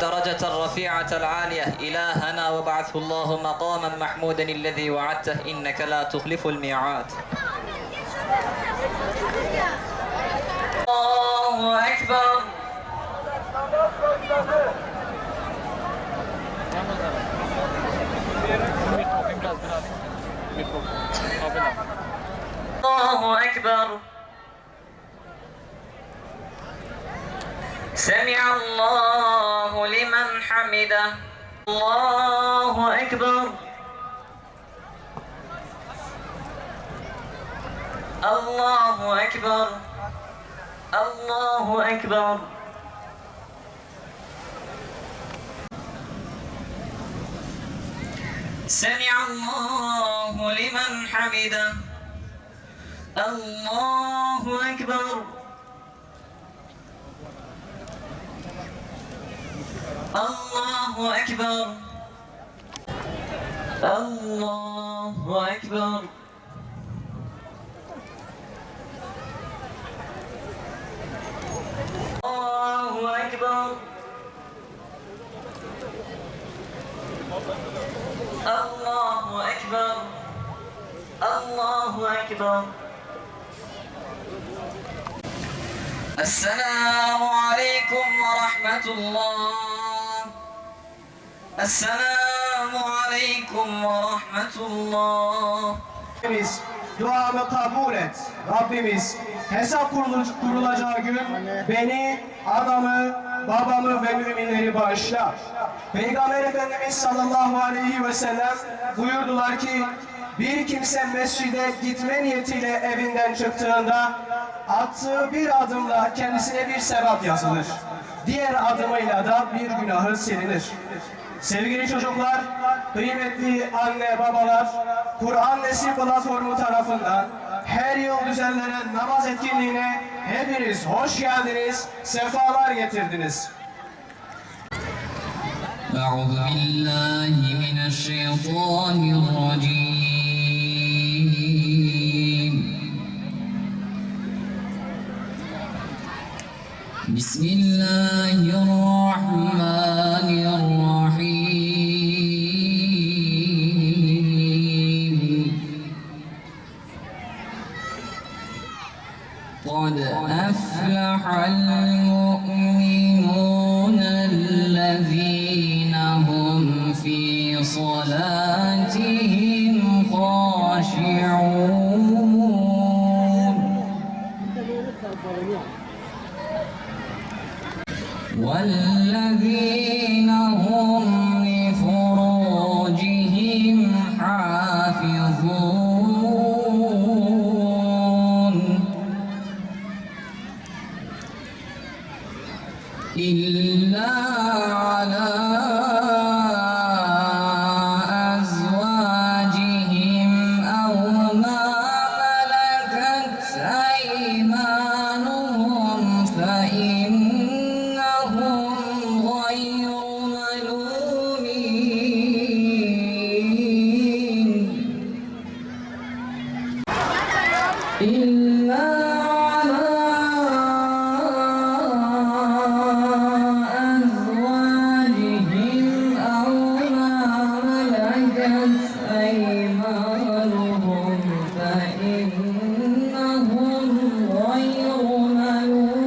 درجة الرفيعة العالية إلهنا وبعثه الله مقاما محمودا الذي وعدته إنك لا تخلف الميعاد. الله أكبر. الله أكبر. سمع الله لمن حمده. الله أكبر. الله أكبر. الله أكبر. سمع الله لمن حمده. الله أكبر. الله أكبر. الله أكبر. الله أكبر. الله أكبر. الله أكبر. السلام عليكم ورحمة الله. السلام عليكم ورحمة الله. Duamı kabul et. Rabbimiz hesap kurulacağı gün beni, adamı, babamı ve müminleri bağışla. Peygamber Efendimiz sallallahu aleyhi ve sellem buyurdular ki bir kimse mescide gitme niyetiyle evinden çıktığında attığı bir adımla kendisine bir sevap yazılır. Diğer adımıyla da bir günahı silinir. Sevgili çocuklar, kıymetli anne babalar, Kur'an Nesil Platformu tarafından her yıl düzenlenen namaz etkinliğine hepiniz hoş geldiniz, sefalar getirdiniz. أعوذ بالله من الشيطان الرجيم. بسم الله الرحمن الرحيم. قد أفلح المؤمنون الذين هم في صلاتهم خاشعون. والذين هم لفروجهم حافظون إلا على أزواجهم أو ما ملكت أيمانهم فإنهم غير ملومين إلا على أزواجهم أو ما ملكت أيمانهم فإنهم غير ملومين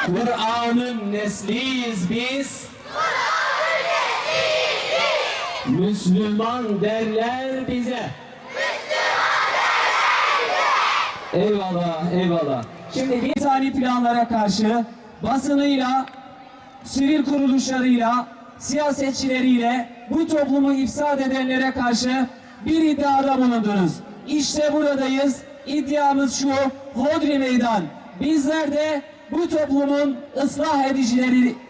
Kur'an'ın nesliyiz biz. Müslüman derler bize. Eyvallah, eyvallah. Şimdi insani planlara karşı basınıyla, sivil kuruluşlarıyla, siyasetçileriyle bu toplumu ifsad edenlere karşı bir iddiada bulundunuz. İşte buradayız. İddiamız şu, Hodri Meydan. Bizler de bu toplumun ıslah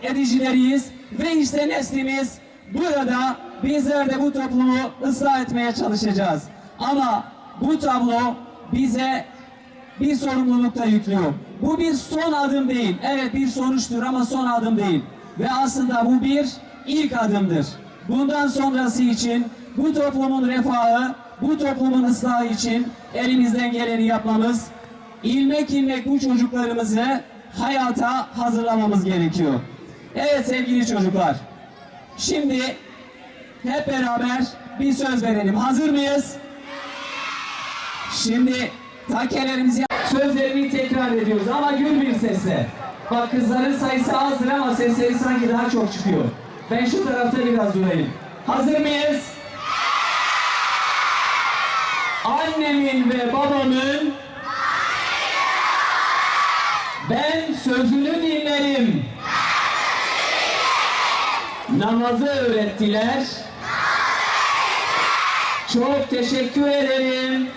edicileriyiz ve işte neslimiz burada. Bizler de bu toplumu ıslah etmeye çalışacağız. Ama bu tablo bize bir sorumluluk da yüklüyor. Bu bir son adım değil. Evet, bir sonuçtur ama son adım değil. Ve aslında bu bir ilk adımdır. Bundan sonrası için bu toplumun refahı, bu toplumun ıslahı için elimizden geleni yapmamız, ilmek ilmek bu çocuklarımızı hayata hazırlamamız gerekiyor. Evet sevgili çocuklar, şimdi hep beraber bir söz verelim. Hazır mıyız? Şimdi takelerimizi sözlerini tekrar ediyoruz ama gür bir sesle. Bak, kızların sayısı azdır ama sesleri sanki daha çok çıkıyor. Ben şu tarafta biraz durayım. Hazır mıyız? Annemin ve babamın ben sözünü dinlerim. Namazı öğrettiler. Çok teşekkür ederim.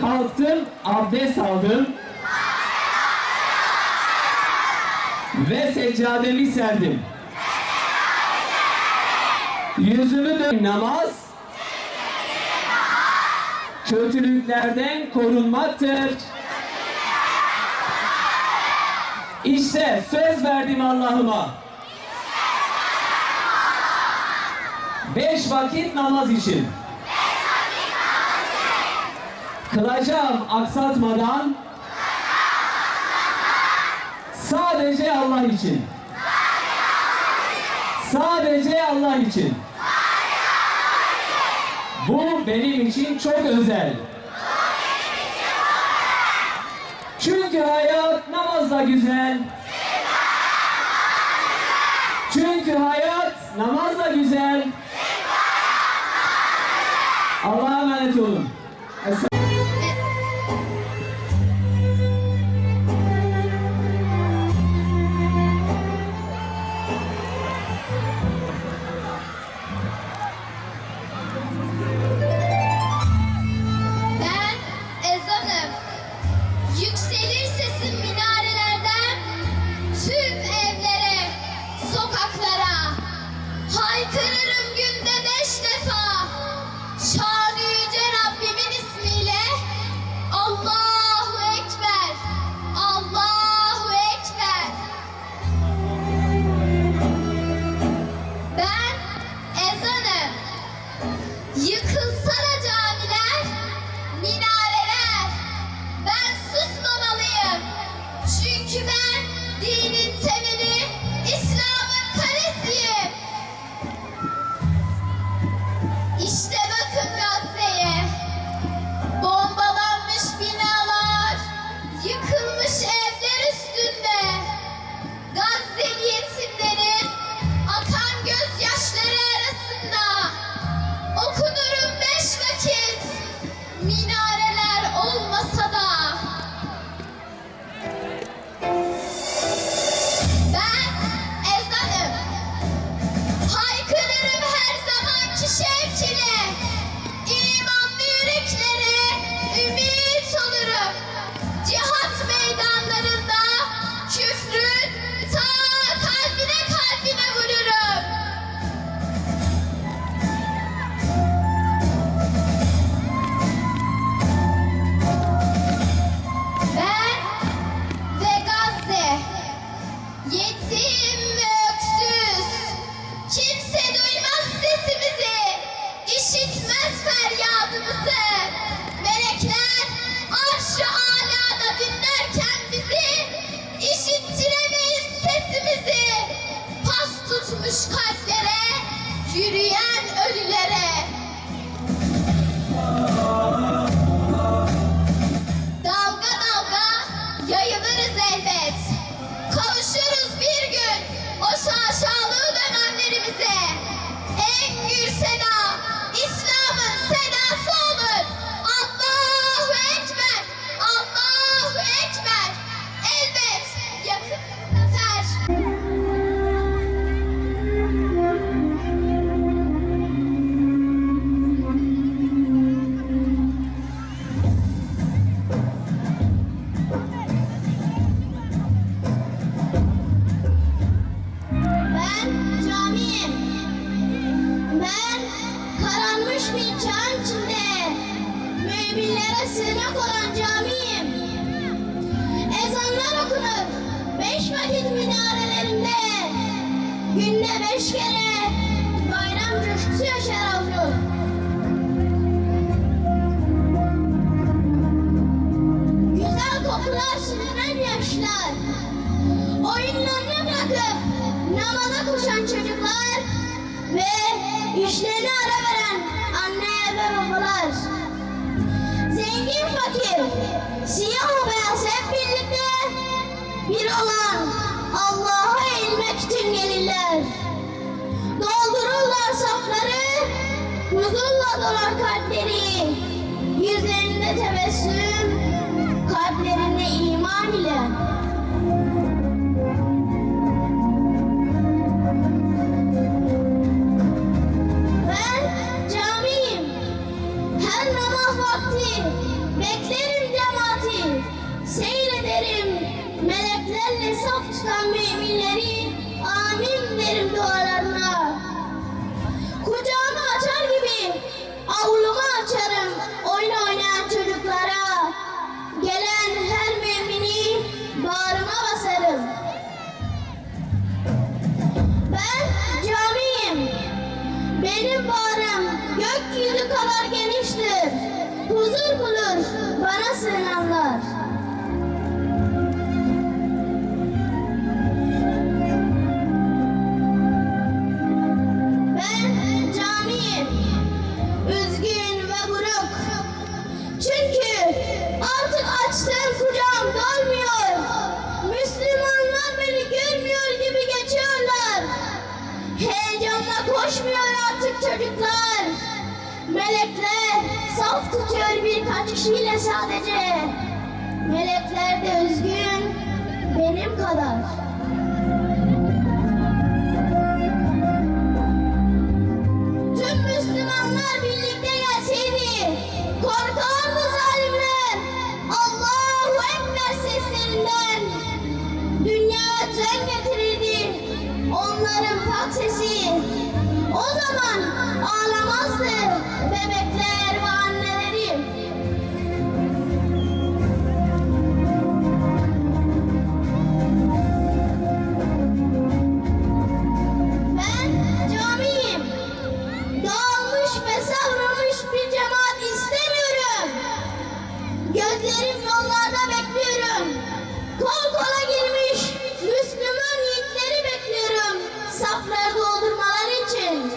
Kalktım, abdest aldım. Ve seccademi serdim. Yüzümü dön. Namaz kötülüklerden korunmaktır. İşte söz verdim Allah'ıma. 5 vakit namaz için kılacağım aksatmadan, sadece Allah için. Sadece Allah için. Bu benim için çok özel. Çünkü hayat namazla güzel. Çünkü hayat namazla güzel. Allah'a emanet olun. Ben ezanım. Yükselir sesim minarelerden tüm evlere, sokaklara. Haykırırım günde 5 defa. Şanı yüce Rabbimi mescit minarelerinde günde 5 kere bayram coşkusu yaşar avcı. Güzel kokular süzülen yaşlar, oyunlarını bırakıp namaza koşan çocuklar ve işlerine ara veren anne ve babalar. Zengin fakir, siyah beyaz hep birlikte bir olan Allah'a eğilmek için gelirler. Doldururlar safları, huzurla dolar kalpleri. Yüzlerinde tebessüm, kalplerinde iman ile. Ben camiyim. Her namaz vakti beklerim cemaati. Seyrederim meleklerle saf tutan müminleri. Amin derim dualarına. Kucağımı açar gibi avlumu açarım oyun oynayan çocuklara. Gelen her mümini bağrıma basarım. Ben camiyim. Benim bağrım gökyüzü kadar geniştir. Huzur bulur bana sığınanlar. Ben camiyim. Üzgün ve buruk. Çünkü artık açtığım kucağım dolmuyor. Müslümanlar beni görmüyor gibi geçiyorlar. Heyecanla koşmuyor artık çocuklar. Melekler saf tutuyor birkaç kişiyle sadece. Melekler de üzgün benim kadar. Tüm Müslümanlar birlikte gelseydi korkardı zalimler Allahu Ekber seslerinden. Dünyaya tren getirirdi onların tak sesi. O zaman ağlamazdı bebekler ve anneleri. Ben camiyim. Dağılmış ve savrulmuş bir cemaat istemiyorum. Gözlerim yollarda bekliyorum. Kol kola girmiş Müslüman yiğitleri bekliyorum. Safları doldurmaları için.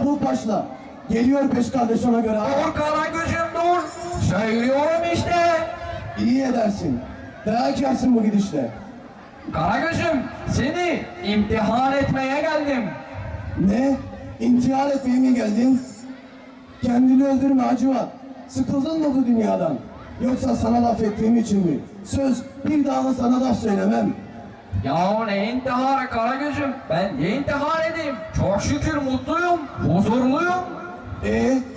Çabuk başla. Geliyor peş kardeş ona göre. Dur Karagöz'üm dur. Söylüyorum işte. İyi edersin. Dayak yersin bu gidişle. Karagöz'üm seni imtihan etmeye geldim. Ne? İntihar etmeye mi geldin? Kendini öldürme Hacivat. Sıkıldın mı bu dünyadan? Yoksa sana laf ettiğim için mi? Söz, bir daha da sana laf söylemem. Ya ne intiharı Karagöz'üm? Ben niye intihar edeyim? Çok şükür mutluyum, huzurluyum.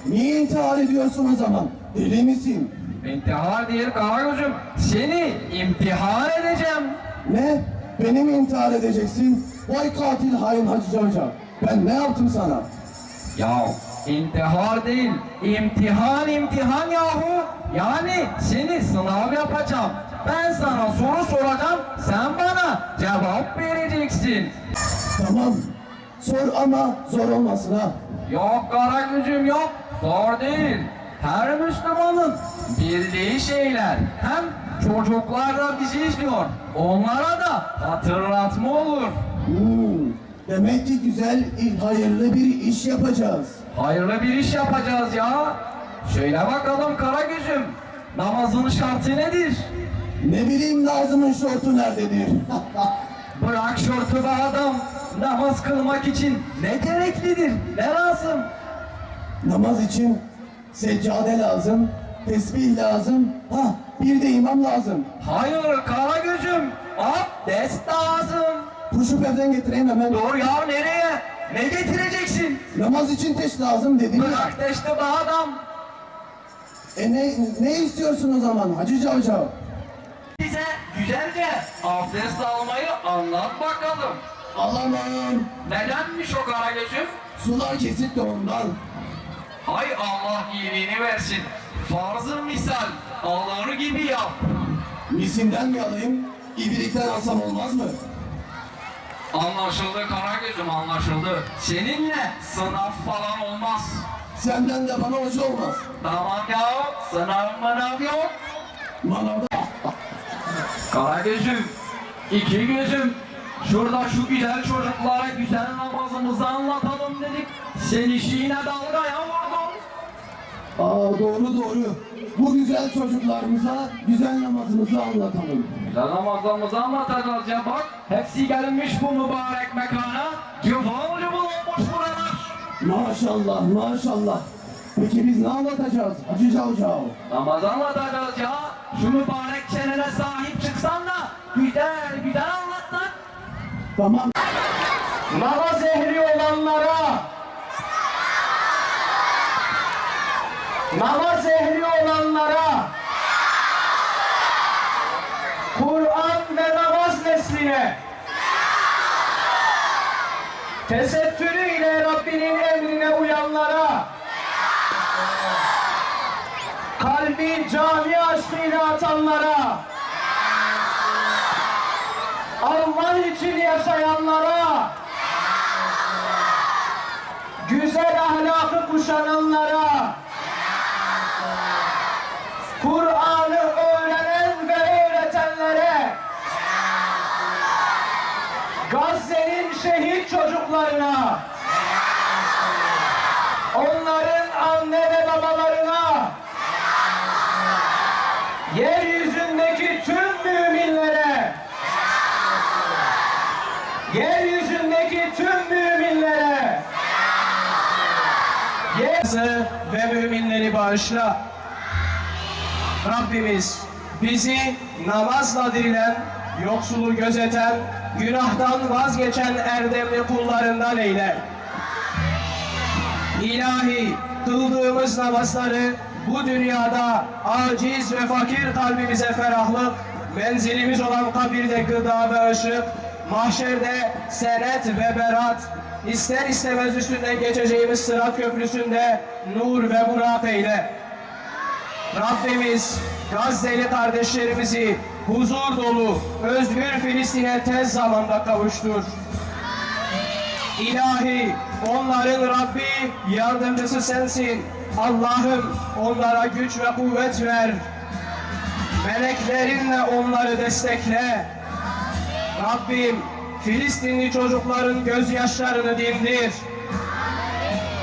Niye intihar ediyorsun o zaman? Deli misin? İntihar değil Karagöz'üm. Seni imtihan edeceğim. Ne? Beni mi intihar edeceksin? Vay katil hain Hacı Cavcav. Ben ne yaptım sana? Ya intihar değil, imtihan yahu. Yani seni sınav yapacağım. Ben sana soru soracağım, sen bana cevap vereceksin. Tamam. Sor ama zor olmasın ha. Yok Karagöz'üm yok, zor değil. Her Müslümanın bildiği şeyler. Hem çocuklar da bizi izliyor. Onlara da hatırlatma olur. Demek ki güzel, hayırlı bir iş yapacağız. Hayırlı bir iş yapacağız ya. Söyle bakalım Karagöz'üm, namazın şartı nedir? Ne bileyim Nazım'ın şortu nerededir? Bırak şortu be adam. Namaz kılmak için ne gereklidir? Ne lazım? Namaz için seccade lazım, tesbih lazım, bir de imam lazım. Hayır Karagöz'üm, abdest lazım. Kuşup evden getireyim hemen. Dur ya nereye? Ne getireceksin? Namaz için teş lazım dedim ya. Bırak teşte be adam. Ne istiyorsun o zaman Hacı Cavcav? Bize güzelce abdest almayı anlat bakalım. Alamam. Nedenmiş o Karagöz'üm? Sular kesik de ondan. Hay Allah iyiliğini versin. Farzı misal alır gibi yap. Misinden mi alayım? İbrikten alsam olmaz mı? Anlaşıldı Karagöz'üm anlaşıldı. Seninle sınav falan olmaz. Senden de bana hoca olmaz. Tamam ya sınav yok. Manavda Karagöz'üm, iki gözüm. Şurada şu güzel çocuklara güzel namazımızı anlatalım dedik. Sen işine dalgaya vurdun. doğru. Bu güzel çocuklarımıza güzel namazımızı anlatalım. Güzel namazlarımızı anlatacağız ya bak. Hepsi gelmiş bu mübarek mekana. Cıvıl cıvıl olmuş buralar. Maşallah. Peki biz ne anlatacağız Hacı Cavcav? Namaz anlatacağız ya. Şu mübarek çenene sahip çıksan da güzel anlatsan. Tamam. Namaz ehli olanlara, Kur'an ve namaz nesline, tesettürüyle Rabbinin emrine uyanlara, kalbi cami aşkıyla atanlara, Allah için yaşayanlara, güzel ahlakı kuşananlara, Kur'an'ı öğrenen ve öğretenlere, Gazze'nin şehit çocuklarına, onların anne ve babalarına, yeryüzündeki tüm müminlere, ve müminleri bağışla. Rabbimiz bizi namazla dirilen, yoksulu gözeten, günahtan vazgeçen erdemli kullarından eyle. İlahi, kıldığımız namazları bu dünyada aciz ve fakir kalbimize ferahlık, menzilimiz olan kabirde gıda ve ışık, mahşerde senet ve berat, ister istemez üstünden geçeceğimiz sırat köprüsünde nur ve burak eyle. Rabbimiz Gazze'li kardeşlerimizi huzur dolu, özgür Filistin'e tez zamanda kavuştur. İlahi, onların Rabbi, yardımcısı sensin. Allah'ım onlara güç ve kuvvet ver. Meleklerinle onları destekle. Rabbim, Filistinli çocukların gözyaşlarını dindir.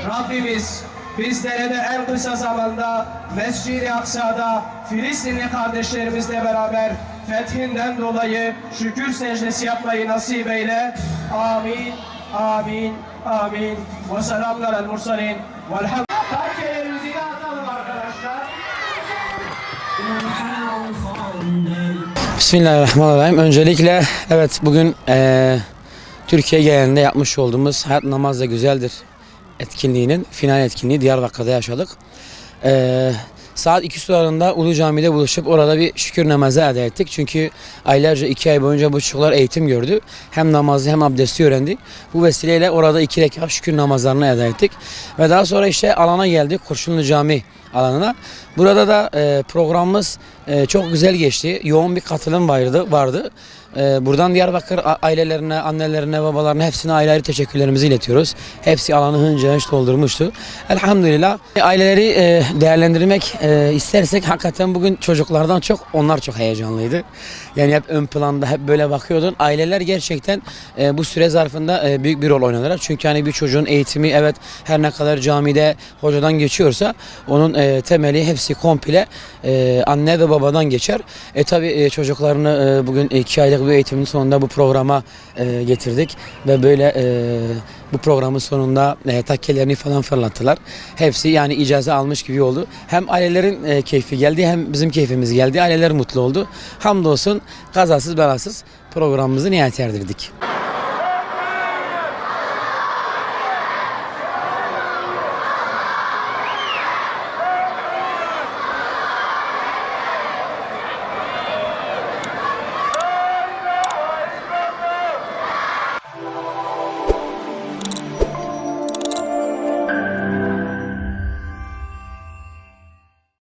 Rabbimiz bizlere de en kısa zamanda Mescid-i Aksa'da Filistinli kardeşlerimizle beraber fethinden dolayı şükür secdesi yapmayı nasip eyle. Amin, amin, amin. Ve selamlar el mursalin. Velhamdülillah. Takkelerimizi de atalım arkadaşlar. Bismillahirrahmanirrahim. Öncelikle evet bugün Türkiye genelinde yapmış olduğumuz Hayat Namazda Güzeldir etkinliğinin final etkinliği Diyarbakır'da yaşadık. Saat 2 sularında Ulu Cami'de buluşup orada bir şükür namazı eda ettik. Çünkü aylarca 2 ay boyunca bu çocuklar eğitim gördü. Hem namazı hem abdesti öğrendi. Bu vesileyle orada 2 rekat şükür namazlarını eda ettik. Ve daha sonra işte alana geldik. Kurşunlu Cami alanına. Burada da programımız çok güzel geçti. Yoğun bir katılım vardı. Buradan Diyarbakır ailelerine, annelerine, babalarına hepsine ayrı ayrı teşekkürlerimizi iletiyoruz. Hepsi alanı hınca hınç doldurmuştu. Elhamdülillah. Aileleri değerlendirmek istersek hakikaten bugün çocuklardan çok onlar çok heyecanlıydı. Yani hep ön planda hep böyle bakıyordun. Aileler gerçekten bu süre zarfında büyük bir rol oynadılar. Çünkü hani bir çocuğun eğitimi evet her ne kadar camide hocadan geçiyorsa onun temeli hepsi komple anne ve babadan geçer. Tabi çocuklarını bugün 2 aylık bir eğitimin sonunda bu programa getirdik ve böyle bu programın sonunda takkelerini falan fırlattılar. Hepsi yani icazı almış gibi oldu. Hem ailelerin keyfi geldi hem bizim keyfimiz geldi. Aileler mutlu oldu. Hamdolsun kazasız belasız programımızı nihayet erdirdik.